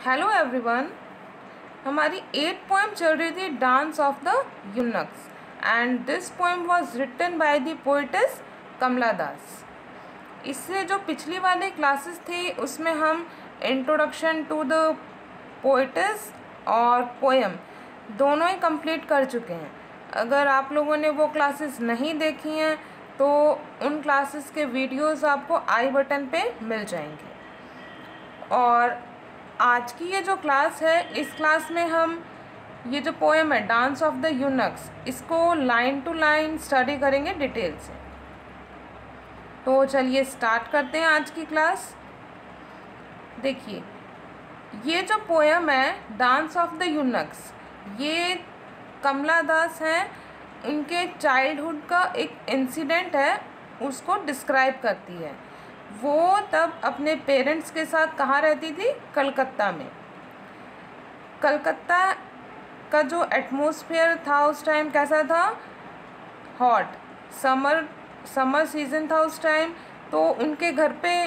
Hello everyone. हमारी 8th poem चल रही थी dance of the eunuchs and this poem was written by the poetess Kamala Das. इससे जो पिछली वाले क्लासेस थे उसमें हम इंट्रोडक्शन टू द पोएटेस और पोएम दोनों ही कंप्लीट कर चुके हैं। अगर आप लोगों ने वो क्लासेस नहीं देखी हैं तो उन क्लासेस के वीडियोस आपको आई बटन पे मिल जाएंगे। और आज की ये जो क्लास है, इस क्लास में हम ये जो पोएम है डांस ऑफ द यूनक्स, इसको लाइन टू लाइन स्टडी करेंगे डिटेल से। तो चलिए स्टार्ट करते हैं आज की क्लास। देखिए, ये जो पोएम है डांस ऑफ द यूनक्स, ये कमला दास हैं, उनके चाइल्डहुड का एक इंसिडेंट है, उसको डिस्क्राइब करती है। वो तब अपने पेरेंट्स के साथ कहाँ रहती थी? कलकत्ता में। कलकत्ता का जो एटमॉस्फेयर था उस टाइम कैसा था? हॉट, समर सीज़न था उस टाइम। तो उनके घर पे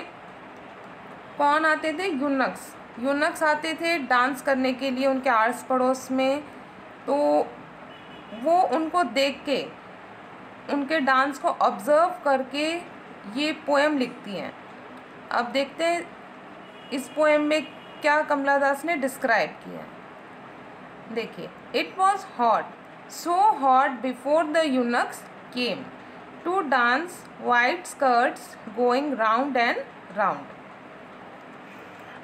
कौन आते थे? यूनक्स आते थे डांस करने के लिए उनके आस पड़ोस में। तो वो उनको देख के, उनके डांस को ऑब्ज़र्व करके ये पोएम लिखती हैं। अब देखते हैं इस पोएम में क्या कमला दास ने डिस्क्राइब किया है। देखिए, it was hot, so hot before the eunuchs came to dance white skirts going round and round.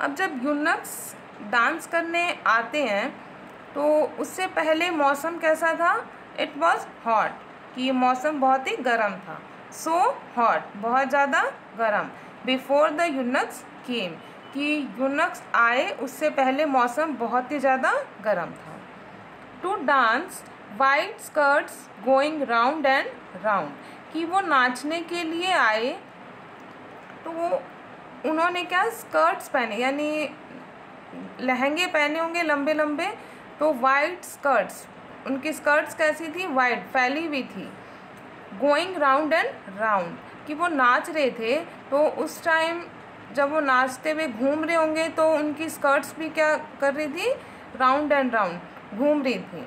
अब जब यूनक्स डांस करने आते हैं तो उससे पहले मौसम कैसा था? इट वॉज हॉट, कि ये मौसम बहुत ही गर्म था। सो हॉट, बहुत ज़्यादा गर्म। बिफोर द यूनक्स केम, कि यूनक्स आए उससे पहले मौसम बहुत ही ज़्यादा गर्म था। To dance white skirts going round and round, कि वो नाचने के लिए आए। तो वो उन्होंने क्या स्कर्ट्स पहने, यानी लहंगे पहने होंगे लंबे लंबे। तो वाइट स्कर्ट्स, उनकी स्कर्ट्स कैसी थी? वाइट, फैली हुई थी। गोइंग राउंड एंड राउंड, कि वो नाच रहे थे। तो उस टाइम जब वो नाचते हुए घूम रहे होंगे तो उनकी स्कर्ट्स भी क्या कर रही थी? राउंड एंड राउंड घूम रही थी,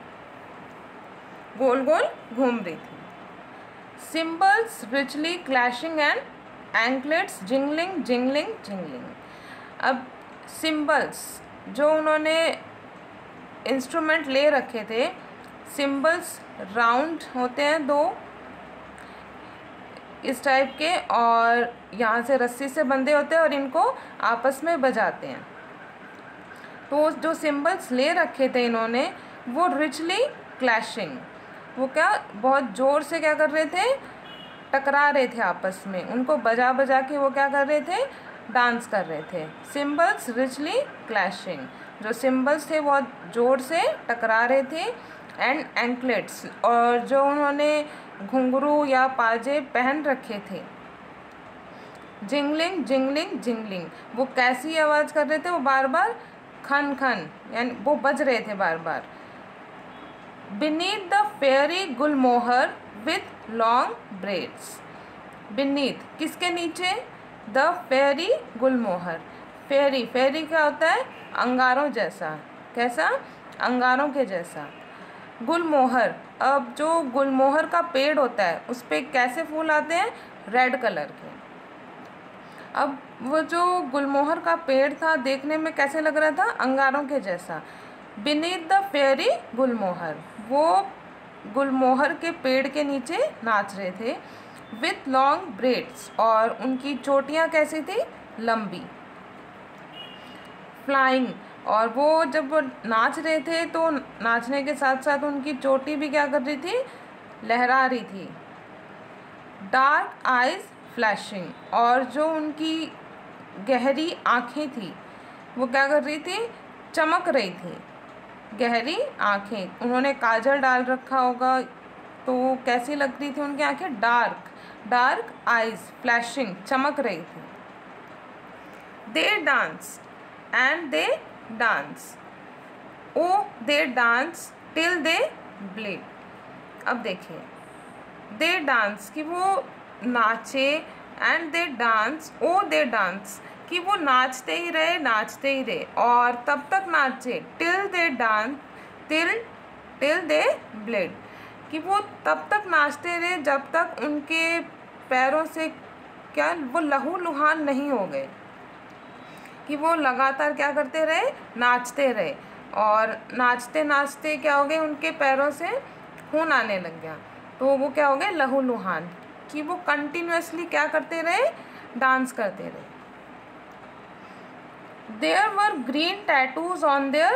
गोल गोल घूम रही थी। Symbols richly clashing and anklets jingling jingling jingling. अब सिम्बल्स, जो उन्होंने इंस्ट्रूमेंट ले रखे थे, सिम्बल्स राउंड होते हैं दो इस टाइप के, और यहाँ से रस्सी से बंधे होते हैं और इनको आपस में बजाते हैं। तो जो सिम्बल्स ले रखे थे इन्होंने, वो रिचली क्लैशिंग, वो क्या बहुत ज़ोर से क्या कर रहे थे? टकरा रहे थे आपस में। उनको बजा बजा के वो क्या कर रहे थे? डांस कर रहे थे। सिम्बल्स रिचली क्लैशिंग, जो सिम्बल्स थे बहुत ज़ोर से टकरा रहे थे। एंड एंकलेट्स, और जो उन्होंने घुंघरू या पाजे पहन रखे थे। जिंगलिंग जिंगलिंग जिंगलिंग, वो कैसी आवाज़ कर रहे थे? वो बार बार खन खन, यानी वो बज रहे थे बार बार। Beneath the fiery gulmohar with long braids. Beneath, किसके नीचे? The fiery gulmohar. Fiery, fiery क्या होता है? अंगारों जैसा। कैसा? अंगारों के जैसा। गुलमोहर, अब जो गुलमोहर का पेड़ होता है उस पे कैसे फूल आते हैं? रेड कलर के। अब वो जो गुलमोहर का पेड़ था देखने में कैसे लग रहा था? अंगारों के जैसा। बीनीथ द फेयरी गुलमोहर, वो गुलमोहर के पेड़ के नीचे नाच रहे थे। विथ लॉन्ग ब्रेड्स, और उनकी चोटियाँ कैसी थी? लंबी। फ्लाइंग, और वो जब वो नाच रहे थे तो नाचने के साथ साथ उनकी चोटी भी क्या कर रही थी? लहरा रही थी। डार्क आइज फ्लैशिंग, और जो उनकी गहरी आँखें थी वो क्या कर रही थी? चमक रही थी। गहरी आँखें, उन्होंने काजल डाल रखा होगा तो कैसी लग रही थी उनकी आँखें? डार्क आइज फ्लैशिंग, चमक रही थी। They dance and they dance, oh they dance till they bleed. अब देखिए, दे डांस, कि वो नाचे, and they dance, oh they dance, कि वो नाचते ही रहे और तब तक नाचे till they dance till they bleed, कि वो तब तक नाचते रहे जब तक उनके पैरों से क्या वो लहूलुहान नहीं हो गए, कि वो लगातार क्या करते रहे, नाचते रहे और नाचते नाचते क्या हो गए, उनके पैरों से खून आने लग गया, तो वो क्या हो गए, लहूलुहान, कि वो कंटिन्यूअसली क्या करते रहे, डांस करते रहे। There were green tattoos on their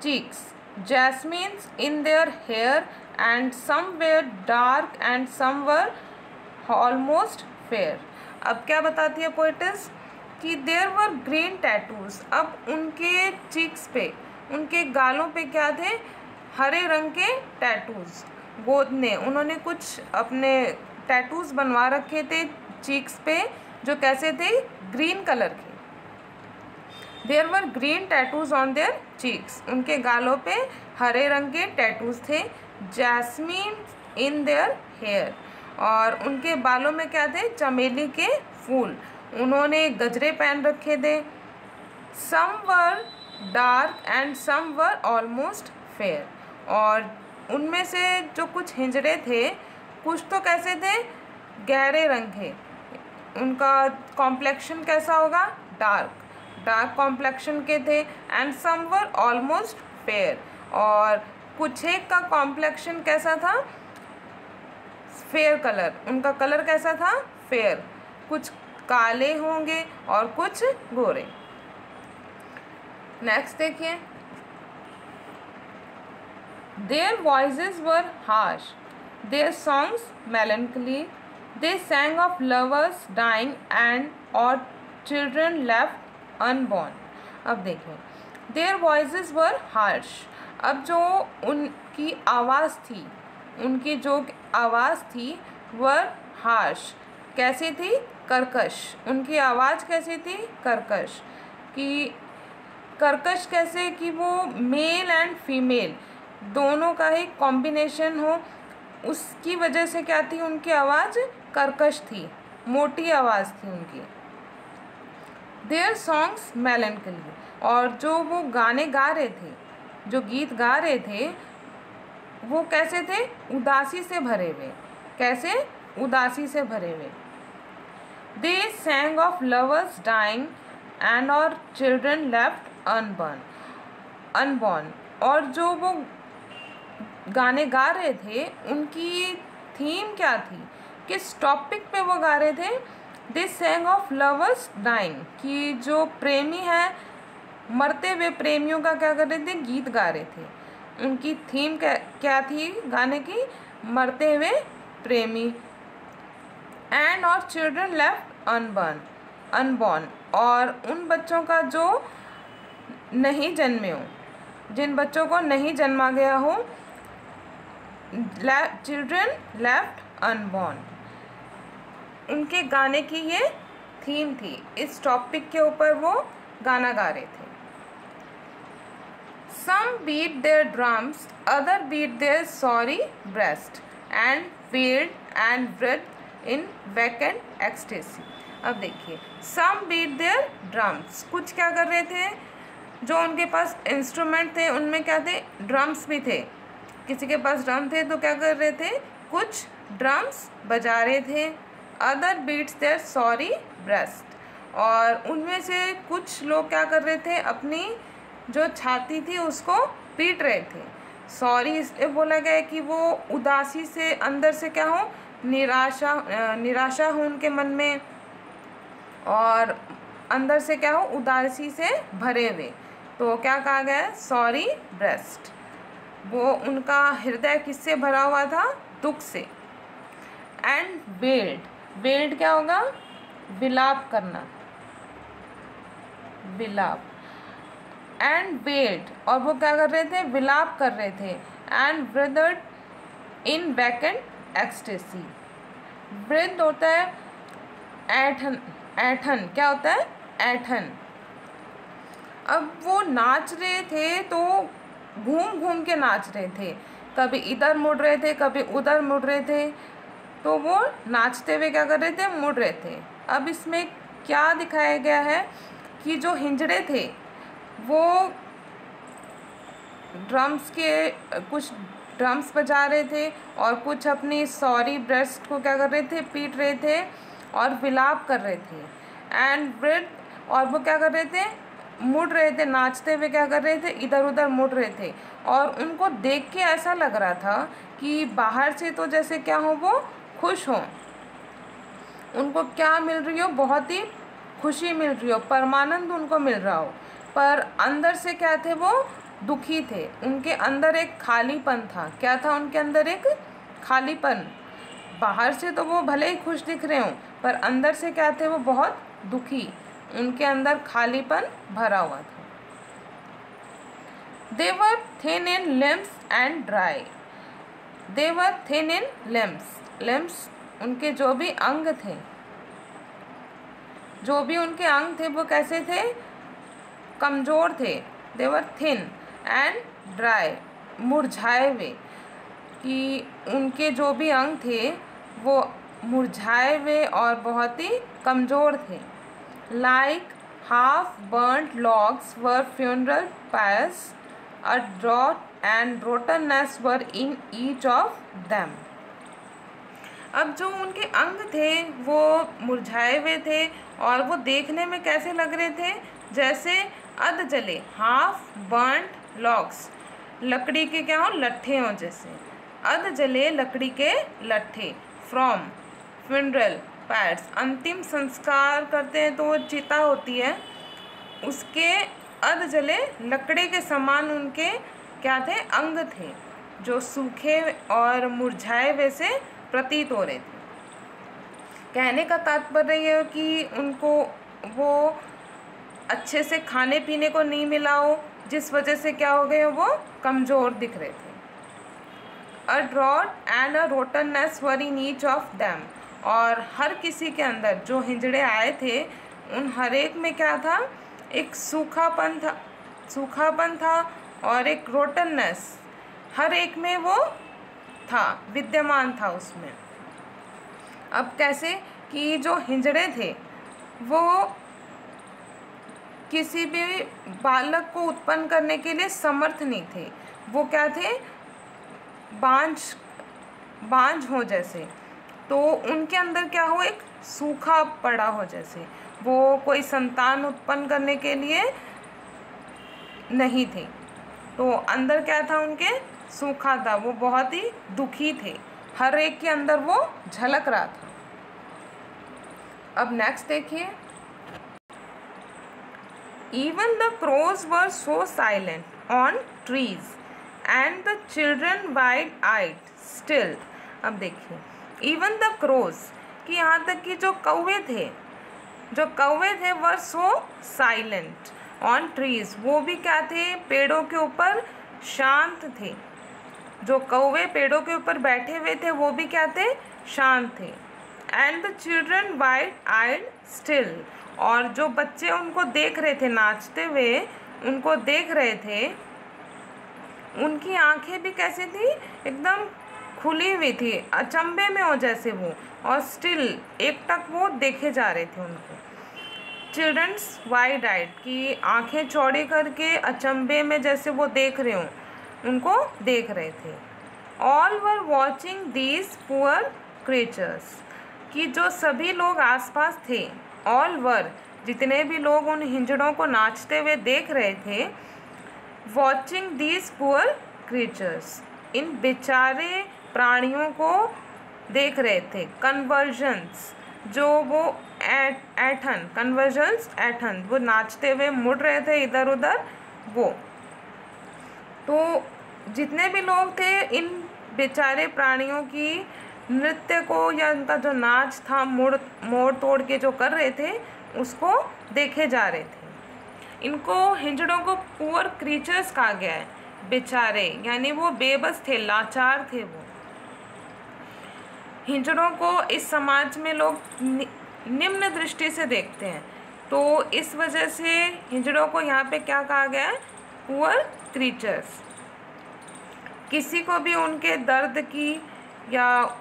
cheeks, jasmines in their hair, and some were dark and some were almost fair. अब क्या बताती है पोएटिस कि देयर वर ग्रीन टैटूज, अब उनके चीक्स पे, उनके गालों पे क्या थे, हरे रंग के टैटूज, गोदने, उन्होंने कुछ अपने टैटूज बनवा रखे थे चीक्स पे जो कैसे थे, ग्रीन कलर के। There were green tattoos on their cheeks, उनके गालों पे हरे रंग के टैटूज थे। जैस्मीन इन देयर हेयर, और उनके बालों में क्या थे, चमेली के फूल, उन्होंने गजरे पहन रखे थे। Some were dark and some were almost fair, और उनमें से जो कुछ हिंजड़े थे कुछ तो कैसे थे, गहरे रंग थे, उनका कॉम्प्लेक्शन कैसा होगा, डार्क कॉम्प्लेक्शन के थे। And some were almost fair, और कुछ एक का कॉम्प्लेक्शन कैसा था, फेयर कलर, उनका कलर कैसा था, फेयर, कुछ काले होंगे और कुछ गोरे। नेक्स्ट देखिए, there voices were harsh, their songs melancholy, they sang of lovers dying and or children left unborn। अब देखिए, देयर वॉइसेस वर हार्श, अब जो उनकी आवाज़ थी, उनकी जो आवाज़ थी वर हार्श, कैसी थी, कर्कश, उनकी आवाज़ कैसी थी, कर्कश, कि कर्कश कैसे, कि वो मेल एंड फीमेल दोनों का ही कॉम्बिनेशन हो, उसकी वजह से क्या थी, उनकी आवाज़ कर्कश थी, मोटी आवाज़ थी उनकी। देयर सॉन्ग्स melancholy, और जो वो गाने गा रहे थे, जो गीत गा रहे थे वो कैसे थे, उदासी से भरे हुए, कैसे, उदासी से भरे हुए। दे sang of lovers dying and or children left unborn, और जो वो गाने गा रहे थे उनकी थीम क्या थी, किस टॉपिक पे वो गा रहे थे, दे sang of lovers dying, कि जो प्रेमी हैं, मरते हुए प्रेमियों का क्या कर रहे थे, गीत गा रहे थे, उनकी थीम क्या थी गाने की, मरते हुए प्रेमी। एंड और चिल्ड्रन लेफ्ट अनबॉर्न, और उन बच्चों का जो नहीं जन्मे हो, जिन बच्चों को नहीं जन्मा गया हो, चिल्ड्रन लेफ्ट अनबॉर्न, उनके गाने की ये थीम थी, इस टॉपिक के ऊपर वो गाना गा रहे थे। Some beat their drums, other beat their sorry breast, and wailed and writhed in vacant ecstasy। अब देखिए, some beat their drums, कुछ क्या कर रहे थे, जो उनके पास इंस्ट्रूमेंट थे उनमें क्या थे, ड्रम्स भी थे, किसी के पास ड्रम थे तो क्या कर रहे थे, कुछ ड्रम्स बजा रहे थे। Other beats their sorry breast, और उनमें से कुछ लोग क्या कर रहे थे, अपनी जो छाती थी उसको पीट रहे थे। सॉरी इसलिए बोला गया है कि वो उदासी से, अंदर से क्या हो, निराशा हो उनके मन में, और अंदर से क्या हो, उदासी से भरे हुए, तो क्या कहा गया है, सॉरी ब्रेस्ट, वो उनका हृदय किससे भरा हुआ था, दुख से। एंड वेल्ड क्या होगा, विलाप करना, विलाप। एंड वेल्ड, और वो क्या कर रहे थे, विलाप कर रहे थे। And writhed in vacant ecstasy, वृद्ध होता है ऐठन, क्या होता है, ऐठन। अब वो नाच रहे थे तो घूम घूम के नाच रहे थे, कभी इधर मुड़ रहे थे, कभी उधर मुड़ रहे थे, तो वो नाचते हुए क्या कर रहे थे, मुड़ रहे थे। अब इसमें क्या दिखाया गया है कि जो हिंजड़े थे वो कुछ ड्रम्स बजा रहे थे और कुछ अपनी सॉरी ब्रेस्ट को क्या कर रहे थे, पीट रहे थे और विलाप कर रहे थे। एंड वृद्ध, और वो क्या कर रहे थे, मुड़ रहे थे, नाचते हुए क्या कर रहे थे, इधर उधर मुड़ रहे थे। और उनको देख के ऐसा लग रहा था कि बाहर से तो जैसे क्या हो, वो खुश हों, उनको क्या मिल रही हो, बहुत ही खुशी मिल रही हो, परमानंद उनको मिल रहा हो, पर अंदर से क्या थे, वो दुखी थे। उनके अंदर एक खालीपन था। क्या था उनके अंदर? एक खालीपन। बाहर से तो वो भले ही खुश दिख रहे हों, पर अंदर से क्या थे, वो बहुत दुखी। उनके अंदर खालीपन भरा हुआ था। They were thin in limbs and dry. They were thin in limbs. Limbs उनके जो भी अंग थे, जो भी उनके अंग थे, वो कैसे थे? कमज़ोर थे। They were thin and dry. मुरझाए हुए, कि उनके जो भी अंग थे वो मुरझाए हुए और बहुत ही कमज़ोर थे। Like half burnt logs were funeral pyres, a drought and rottenness were in each of them. अब जो उनके अंग थे वो मुरझाए हुए थे और वो देखने में कैसे लग रहे थे? जैसे अध जले, हाफ बर्न्ट लॉग्स, लकड़ी के क्या हो, लट्ठे हों जैसे, अध जले लकड़ी के लट्ठे। फ्रॉम फ्यूनरल पायर्स, अंतिम संस्कार करते हैं तो वो चिता होती है, उसके अध जले लकड़ी के समान उनके क्या थे? अंग थे, जो सूखे और मुरझाए वैसे प्रतीत हो रहे थे। कहने का तात्पर्य यह कि उनको वो अच्छे से खाने पीने को नहीं मिला हो, जिस वजह से क्या हो गए, वो कमज़ोर दिख रहे थे। A drought and a rottenness were in each of them, और हर किसी के अंदर जो हिंजड़े आए थे उन हर एक में क्या था? एक सूखापन था और एक रोटननेस हर एक में वो था, विद्यमान था उसमें। अब कैसे कि जो हिंजड़े थे वो किसी भी बालक को उत्पन्न करने के लिए समर्थ नहीं थे। वो क्या थे? बांझ हो जैसे, तो उनके अंदर क्या हो, एक सूखा पड़ा हो जैसे, वो कोई संतान उत्पन्न करने के लिए नहीं थे। तो अंदर क्या था उनके? सूखा था, वो बहुत ही दुखी थे, हर एक के अंदर वो झलक रहा था। अब नेक्स्ट देखिए, Even the crows were so silent on trees and the children wide-eyed still. अब देखिए, even the crows, कि यहाँ तक कि जो कौवे थे were so silent on trees, वो भी क्या थे? पेड़ों के ऊपर शांत थे। जो कौवे पेड़ों के ऊपर बैठे हुए थे वो भी क्या थे? शांत थे। And the children wide-eyed still, और जो बच्चे उनको देख रहे थे, नाचते हुए उनको देख रहे थे, उनकी आंखें भी कैसी थी? एकदम खुली हुई थी, अचंभे में हो जैसे वो, और स्टिल एकटक वो देखे जा रहे थे उनको। चिल्ड्रंस वाइड आइड, की आंखें चौड़ी करके अचंभे में जैसे वो देख रहे हों, उनको देख रहे थे। All were watching these poor creatures, कि जो सभी लोग आसपास थे, ऑल वर, जितने भी लोग उन हिंजड़ों को नाचते हुए देख रहे थे, वॉचिंग दीज पुअर क्रिएचर्स, इन बेचारे प्राणियों को देख रहे थे। कन्वर्जन्स, जो वो ऐठन, कन्वर्जन्स ऐठन, वो नाचते हुए मुड़ रहे थे इधर उधर वो। तो जितने भी लोग थे इन बेचारे प्राणियों की नृत्य को या उनका जो नाच था मोड़ तोड़ के जो कर रहे थे उसको देखे जा रहे थे। इनको हिंजड़ों को पुअर क्रीचर्स कहा गया है, बेचारे, यानी वो बेबस थे, लाचार थे वो। हिंजड़ों को इस समाज में लोग निम्न दृष्टि से देखते हैं, तो इस वजह से हिंजड़ों को यहाँ पे क्या कहा गया है? Poor creatures. किसी को भी उनके दर्द की या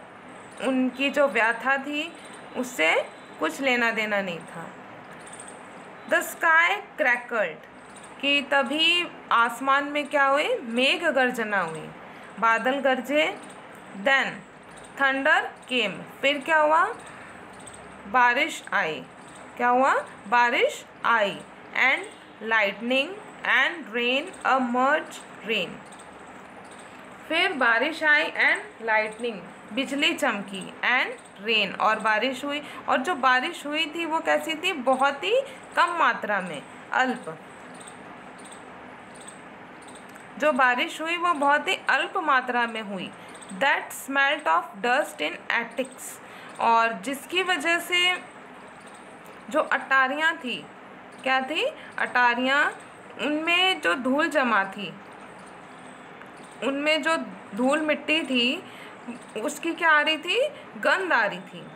उनकी जो व्यथा थी उससे कुछ लेना देना नहीं था। द स्काई क्रैकल्ड, कि तभी आसमान में क्या हुए, मेघ गर्जना हुई, बादल गरजे। देन थंडर केम, फिर क्या हुआ, बारिश आई, क्या हुआ, बारिश आई। And lightning and rain, a mirthless rain, फिर बारिश आई एंड लाइटनिंग, बिजली चमकी, एंड रेन, और बारिश हुई। और जो बारिश हुई थी वो कैसी थी, बहुत ही कम मात्रा में, अल्प। जो बारिश हुई वो बहुत ही अल्प मात्रा में हुई। That smelt of dust in attics, और जिसकी वजह से जो अटारियाँ थी, क्या थी, अटारियाँ, उनमें जो धूल जमा थी, उनमें जो धूल मिट्टी थी, उसकी क्या आ रही थी, गंध आ रही थी।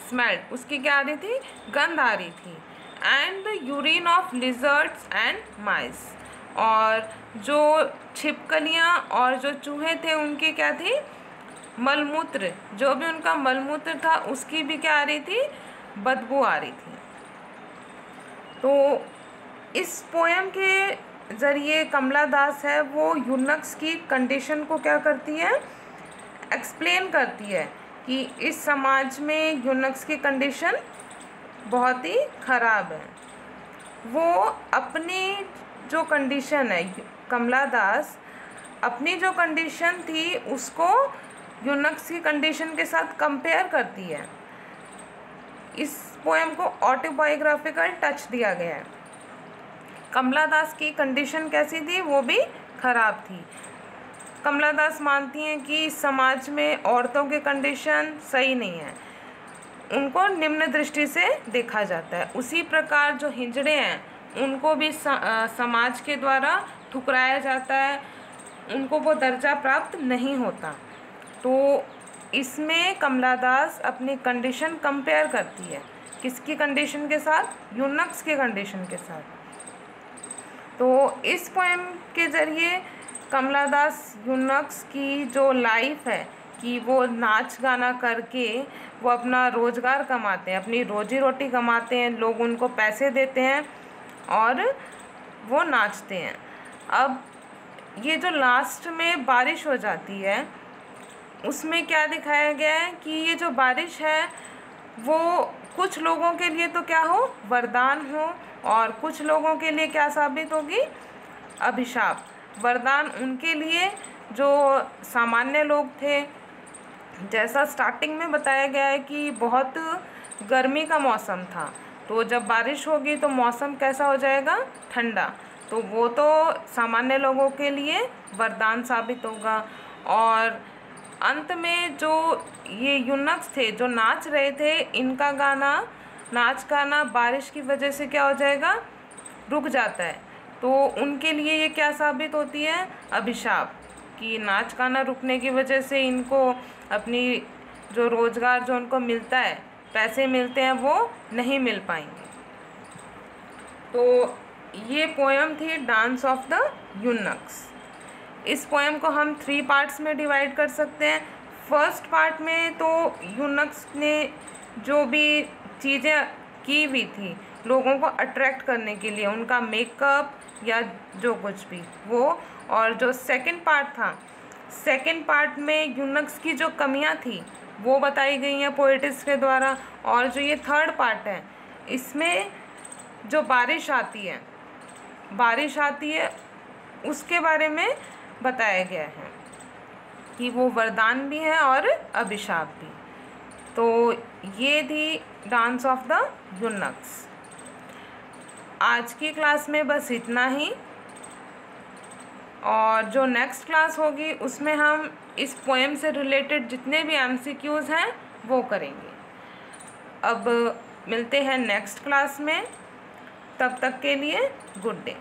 स्मेल, उसकी क्या आ रही थी, गंध आ रही थी। And the urine of lizards and mice, और जो छिपकलियाँ और जो चूहे थे उनकी क्या थी, मलमूत्र, जो भी उनका मलमूत्र था उसकी भी क्या आ रही थी, बदबू आ रही थी। तो इस पोएम के ज़रिए कमला दास है वो यूनक्स की कंडीशन को क्या करती है, एक्सप्लेन करती है कि इस समाज में यूनक्स की कंडीशन बहुत ही ख़राब है। वो अपनी जो कंडीशन है, कमला दास अपनी जो कंडीशन थी उसको यूनक्स की कंडीशन के साथ कंपेयर करती है। इस पोएम को ऑटोबायोग्राफिकल टच दिया गया है। कमला दास की कंडीशन कैसी थी, वो भी ख़राब थी। कमला दास मानती हैं कि समाज में औरतों की कंडीशन सही नहीं है, उनको निम्न दृष्टि से देखा जाता है। उसी प्रकार जो हिजड़े हैं उनको भी समाज के द्वारा ठुकराया जाता है, उनको वो दर्जा प्राप्त नहीं होता। तो इसमें कमला दास अपनी कंडीशन कंपेयर करती है, किसकी कंडीशन के साथ, यूनक्स के कंडीशन के साथ। तो इस पोएम के ज़रिए कमला दास यूनक्स की जो लाइफ है कि वो नाच गाना करके वो अपना रोज़गार कमाते हैं, अपनी रोजी रोटी कमाते हैं, लोग उनको पैसे देते हैं और वो नाचते हैं। अब ये जो लास्ट में बारिश हो जाती है उसमें क्या दिखाया गया है कि ये जो बारिश है वो कुछ लोगों के लिए तो क्या हो, वरदान हो, और कुछ लोगों के लिए क्या साबित होगी, अभिशाप। वरदान उनके लिए जो सामान्य लोग थे, जैसा स्टार्टिंग में बताया गया है कि बहुत गर्मी का मौसम था, तो जब बारिश होगी तो मौसम कैसा हो जाएगा, ठंडा, तो वो तो सामान्य लोगों के लिए वरदान साबित होगा। और अंत में जो ये यूनक्स थे जो नाच रहे थे, इनका गाना, नाच गाना बारिश की वजह से क्या हो जाएगा, रुक जाता है, तो उनके लिए ये क्या साबित होती है, अभिशाप, कि नाच गाना रुकने की वजह से इनको अपनी जो रोज़गार जो उनको मिलता है, पैसे मिलते हैं, वो नहीं मिल पाएंगे। तो ये पोएम थी डांस ऑफ द यूनक्स। इस पोएम को हम 3 पार्ट्स में डिवाइड कर सकते हैं। फर्स्ट पार्ट में तो यूनक्स ने जो भी चीज़ें की हुई थी लोगों को अट्रैक्ट करने के लिए, उनका मेकअप या जो कुछ भी वो, और जो सेकंड पार्ट था, सेकंड पार्ट में यूनक्स की जो कमियां थी वो बताई गई हैं पोएटिस्ट के द्वारा। और जो ये थर्ड पार्ट है इसमें जो बारिश आती है उसके बारे में बताया गया है कि वो वरदान भी है और अभिशाप भी। तो ये थी डांस ऑफ द यूनक्स। आज की क्लास में बस इतना ही, और जो नेक्स्ट क्लास होगी उसमें हम इस पोएम से रिलेटेड जितने भी MCQs हैं वो करेंगे। अब मिलते हैं नेक्स्ट क्लास में, तब तक के लिए गुड डे।